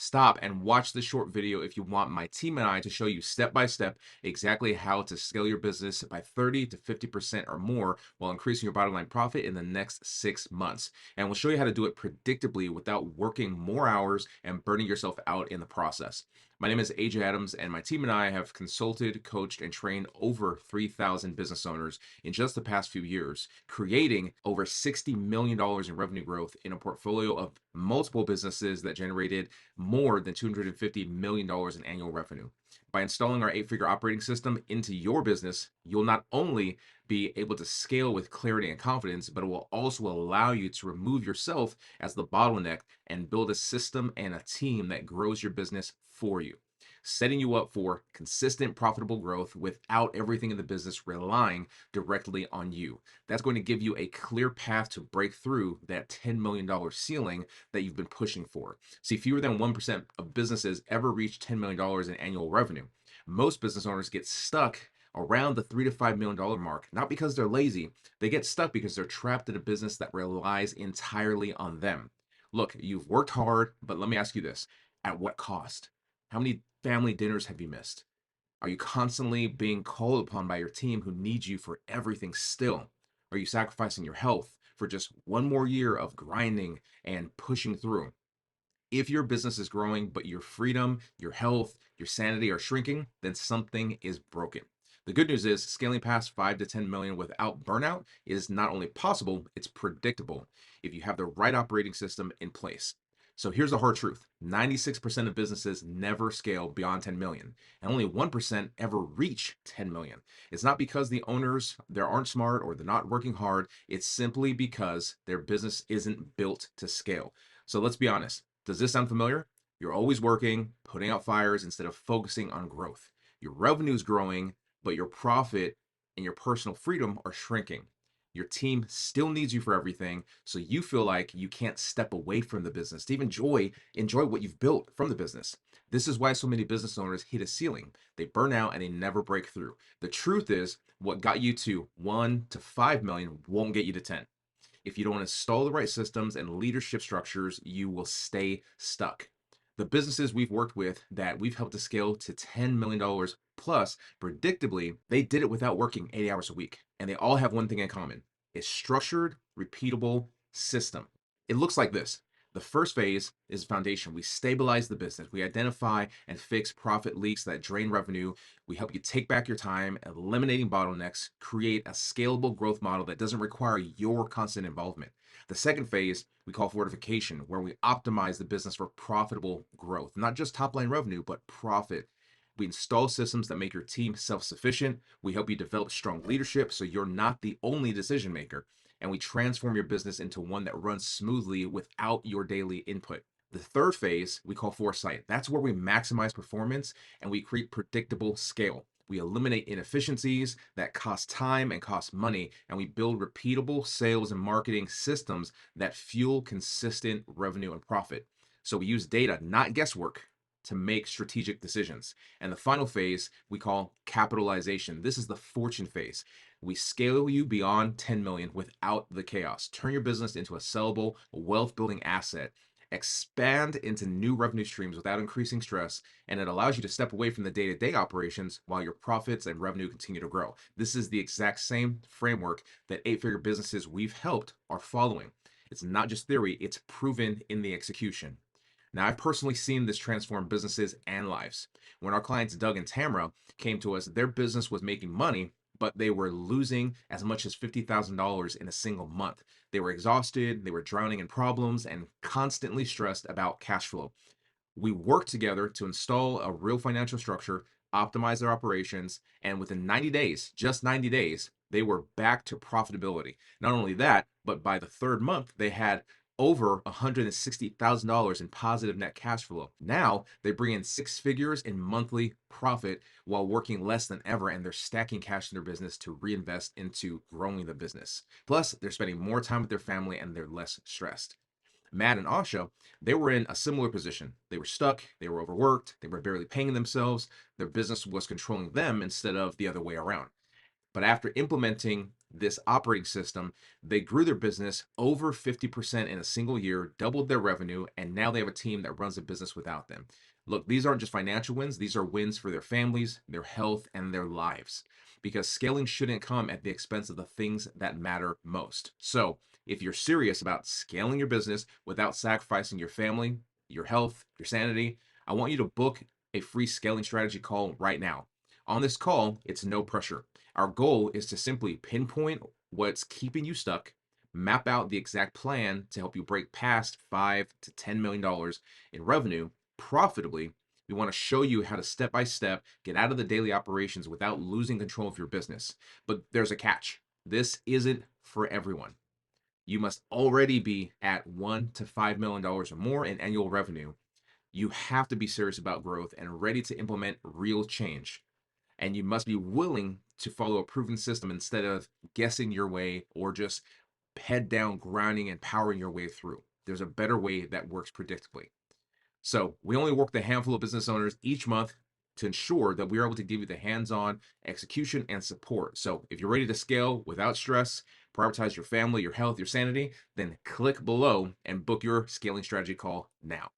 Stop and watch this short video if you want my team and I to show you step by step exactly how to scale your business by 30 to 50% or more while increasing your bottom line profit in the next 6 months. And we'll show you how to do it predictably without working more hours and burning yourself out in the process. My name is AJ Adams, and my team and I have consulted, coached, and trained over 3,000 business owners in just the past few years, creating over $60 million in revenue growth in a portfolio of multiple businesses that generated more than $250 million in annual revenue. By installing our 8-figure operating system into your business, you'll not only be able to scale with clarity and confidence, but it will also allow you to remove yourself as the bottleneck and build a system and a team that grows your business for you, setting you up for consistent, profitable growth without everything in the business relying directly on you. That's going to give you a clear path to break through that $10 million ceiling that you've been pushing for. See, fewer than 1% of businesses ever reach $10 million in annual revenue. Most business owners get stuck around the $3 to $5 million mark, not because they're lazy. They get stuck because they're trapped in a business that relies entirely on them. Look, you've worked hard, but let me ask you this: at what cost? How many family dinners have you missed? Are you constantly being called upon by your team who needs you for everything still? Are you sacrificing your health for just one more year of grinding and pushing through? If your business is growing, but your freedom, your health, your sanity are shrinking, then something is broken. The good news is scaling past 5 to 10 million without burnout is not only possible, it's predictable if you have the right operating system in place. So here's the hard truth: 96% of businesses never scale beyond 10 million, and only 1% ever reach 10 million. It's not because the owners they aren't smart or they're not working hard, it's simply because their business isn't built to scale. So let's be honest. Does this sound familiar? You're always working, putting out fires instead of focusing on growth. Your revenue is growing, but your profit and your personal freedom are shrinking. Your team still needs you for everything, so you feel like you can't step away from the business to even enjoy what you've built from the business. This is why so many business owners hit a ceiling. They burn out and they never break through. The truth is, what got you to 1 to 5 million won't get you to 10. If you don't install the right systems and leadership structures, you will stay stuck. The businesses we've worked with that we've helped to scale to $10 million plus, predictably, they did it without working 80 hours a week. And they all have one thing in common: a structured, repeatable system. It looks like this. The first phase is foundation. We stabilize the business. We identify and fix profit leaks that drain revenue. We help you take back your time, eliminating bottlenecks, create a scalable growth model that doesn't require your constant involvement. The second phase we call fortification, where we optimize the business for profitable growth, not just top line revenue, but profit. We install systems that make your team self sufficient. We help you develop strong leadership so you're not the only decision maker. And we transform your business into one that runs smoothly without your daily input. The third phase we call foresight. That's where we maximize performance and we create predictable scale. We eliminate inefficiencies that cost time and cost money, and we build repeatable sales and marketing systems that fuel consistent revenue and profit. So we use data, not guesswork, to make strategic decisions. And the final phase we call capitalization. This is the fortune phase. We scale you beyond 10 million without the chaos. Turn your business into a sellable, wealth building asset. Expand into new revenue streams without increasing stress, and it allows you to step away from the day to day operations while your profits and revenue continue to grow. This is the exact same framework that 8-figure businesses we've helped are following. It's not just theory, it's proven in the execution. Now, I've personally seen this transform businesses and lives. When our clients Doug and Tamara came to us, their business was making money, but they were losing as much as $50,000 in a single month. They were exhausted, they were drowning in problems, and constantly stressed about cash flow. We worked together to install a real financial structure, optimize their operations, and within 90 days, just 90 days, they were back to profitability. Not only that, but by the third month, they had over $160,000 in positive net cash flow. Now they bring in 6 figures in monthly profit while working less than ever, and they're stacking cash in their business to reinvest into growing the business. Plus, they're spending more time with their family and they're less stressed. Matt and Asha, they were in a similar position. They were stuck, they were overworked, they were barely paying themselves. Their business was controlling them instead of the other way around. But after implementing this operating system, they grew their business over 50% in a single year, doubled their revenue, and now they have a team that runs a business without them. Look, these aren't just financial wins, these are wins for their families, their health, and their lives. Because scaling shouldn't come at the expense of the things that matter most. So, if you're serious about scaling your business without sacrificing your family, your health, your sanity, I want you to book a free scaling strategy call right now. On this call, it's no pressure. Our goal is to simply pinpoint what's keeping you stuck, map out the exact plan to help you break past $5 to $10 million in revenue profitably. We want to show you how to step by step get out of the daily operations without losing control of your business. But there's a catch. This isn't for everyone. You must already be at $1 to $5 million or more in annual revenue. You have to be serious about growth and ready to implement real change. And you must be willing to follow a proven system instead of guessing your way or just head down grinding and powering your way through. There's a better way that works predictably. So we only work with a handful of business owners each month to ensure that we are able to give you the hands-on execution and support. So if you're ready to scale without stress, prioritize your family, your health, your sanity, then click below and book your scaling strategy call now.